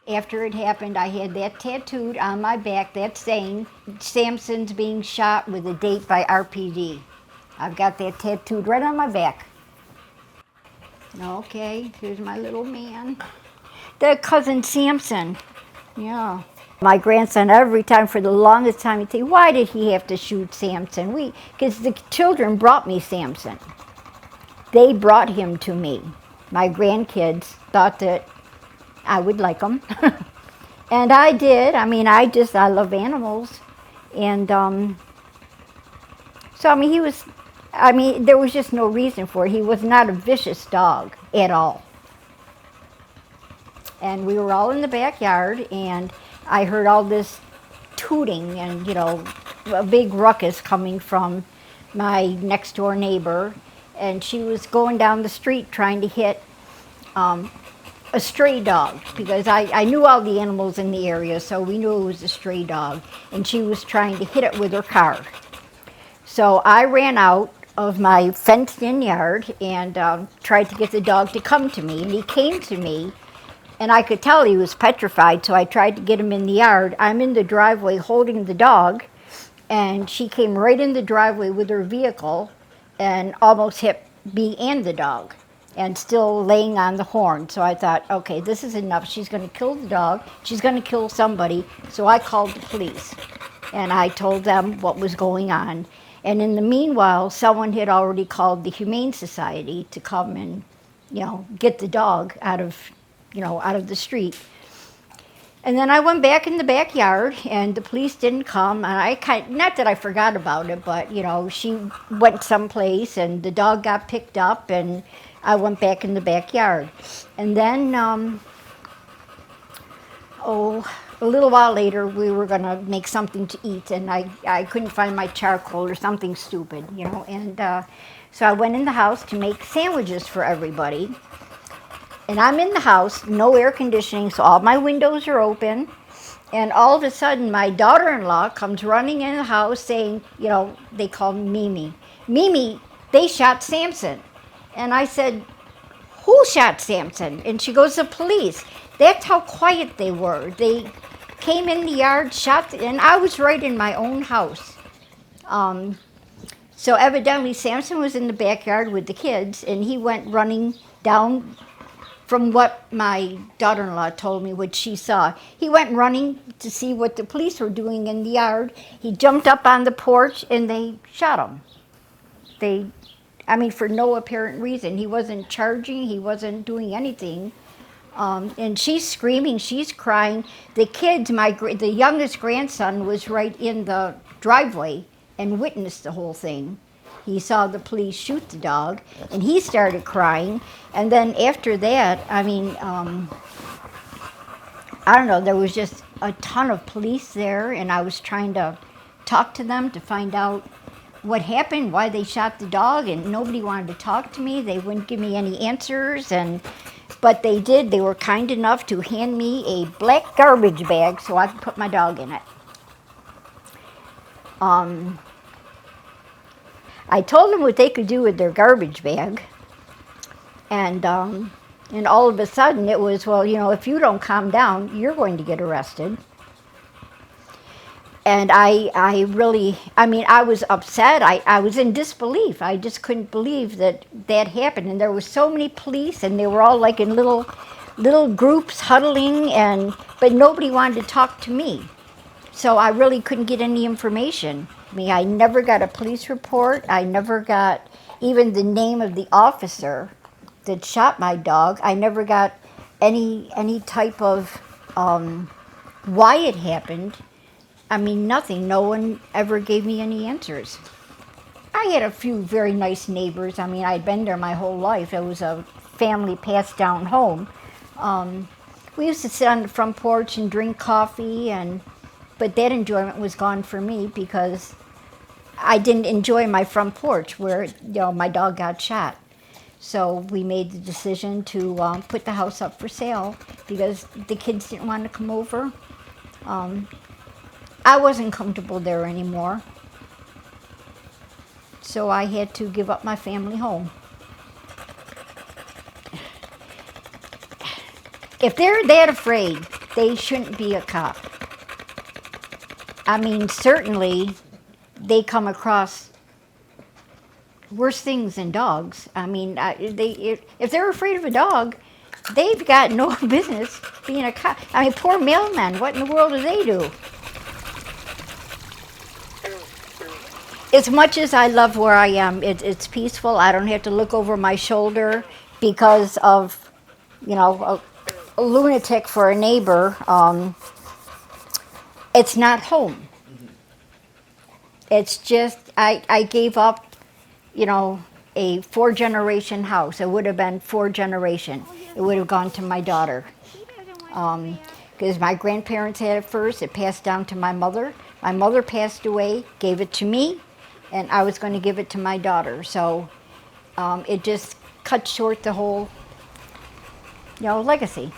after it happened, I had that tattooed on my back, that saying, Samson's being shot with a date by RPD. I've got that tattooed right on my back. Okay, here's my little man. The cousin Samson, yeah. My grandson, every time for the longest time, he'd say, why did he have to shoot Samson? Because the children brought me Samson. They brought him to me. My grandkids thought that I would like him. And I did. I mean, I love animals. And so, there was just no reason for it. He was not a vicious dog at all. And we were all in the backyard, and I heard all this tooting and, a big ruckus coming from my next door neighbor. And she was going down the street trying to hit a stray dog, because I knew all the animals in the area, so we knew it was a stray dog. And she was trying to hit it with her car. So I ran out of my fenced-in yard and tried to get the dog to come to me. And he came to me, and I could tell he was petrified, so I tried to get him in the yard. I'm in the driveway holding the dog, and she came right in the driveway with her vehicle and almost hit me and the dog, and still laying on the horn. So I thought, okay, this is enough. She's going to kill the dog. She's going to kill somebody. So I called the police, and I told them what was going on. And in the meanwhile, someone had already called the Humane Society to come and, get the dog out of the street. And then I went back in the backyard, and the police didn't come. And not that I forgot about it, but, she went someplace, and the dog got picked up, and I went back in the backyard. And then, a little while later, we were going to make something to eat, and I couldn't find my charcoal or something stupid, And so I went in the house to make sandwiches for everybody. And I'm in the house, no air conditioning, so all my windows are open. And all of a sudden, my daughter-in-law comes running in the house saying, they call me Mimi. Mimi, they shot Samson. And I said, who shot Samson? And she goes, the police. That's how quiet they were. They came in the yard, shot, and I was right in my own house. So evidently, Samson was in the backyard with the kids, and he went running down. From what my daughter-in-law told me, what she saw, he went running to see what the police were doing in the yard. He jumped up on the porch, and they shot him. For no apparent reason. He wasn't charging. He wasn't doing anything. And she's screaming. She's crying. The kids, the youngest grandson, was right in the driveway and witnessed the whole thing. He saw the police shoot the dog, and he started crying. And then after that, I don't know, there was just a ton of police there, and I was trying to talk to them to find out what happened, why they shot the dog, and nobody wanted to talk to me. They wouldn't give me any answers, but they did. They were kind enough to hand me a black garbage bag so I could put my dog in it. I told them what they could do with their garbage bag, and all of a sudden it was, well, if you don't calm down, you're going to get arrested. And I was upset. I was in disbelief. I just couldn't believe that happened. And there were so many police, and they were all like in little groups huddling, but nobody wanted to talk to me. So I really couldn't get any information. I never got a police report. I never got even the name of the officer that shot my dog. I never got any type of why it happened. Nothing. No one ever gave me any answers. I had a few very nice neighbors. I'd been there my whole life. It was a family passed down home. We used to sit on the front porch and drink coffee, but that enjoyment was gone for me because I didn't enjoy my front porch where my dog got shot. So we made the decision to put the house up for sale because the kids didn't want to come over. I wasn't comfortable there anymore. So I had to give up my family home. If they're that afraid they shouldn't be a cop. I mean, certainly they come across worse things than dogs. I mean, if they're afraid of a dog, they've got no business being a cop. I mean, poor mailmen, what in the world do they do? As much as I love where I am, it's peaceful. I don't have to look over my shoulder because of, a lunatic for a neighbor. It's not home. It's just, I gave up, a 4-generation house. It would have been 4 generation. It would have gone to my daughter. Because my grandparents had it first. It passed down to my mother. My mother passed away, gave it to me, and I was going to give it to my daughter. So it just cut short the whole, legacy.